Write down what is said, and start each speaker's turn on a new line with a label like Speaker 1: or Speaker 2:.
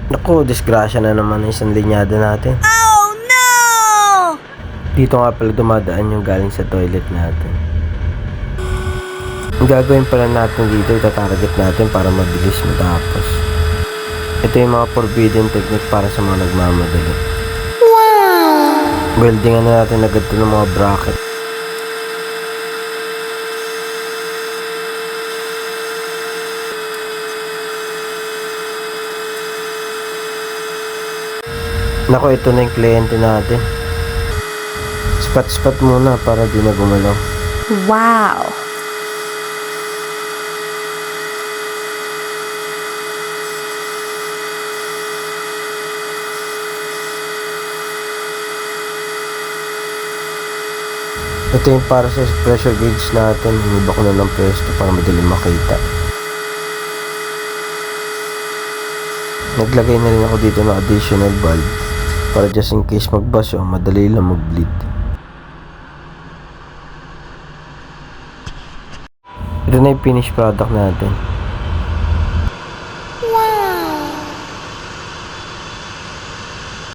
Speaker 1: Naku, disgrasya na naman ang isang linyada natin.
Speaker 2: Oh no!
Speaker 1: Dito nga pala dumadaan yung galing sa toilet natin. Ang gagawin pala natin dito, itatarget natin para mabilis matapos. Ito yung mga forbidden technique para sa mga nagmamadali.
Speaker 2: Wow!
Speaker 1: Weldingan na natin agad ito ng mga bracket. Nako, ito na yung kliyente natin. Spot muna para di na gumalaw.
Speaker 2: Wow!
Speaker 1: Ito yung para sa pressure gauge natin. Hiniba ko na ng pwesto para madali makita. Naglagay na rin ako dito ng additional bulb para just in case magbaso, madali lang mag-bleed. Ito na yung finished product natin.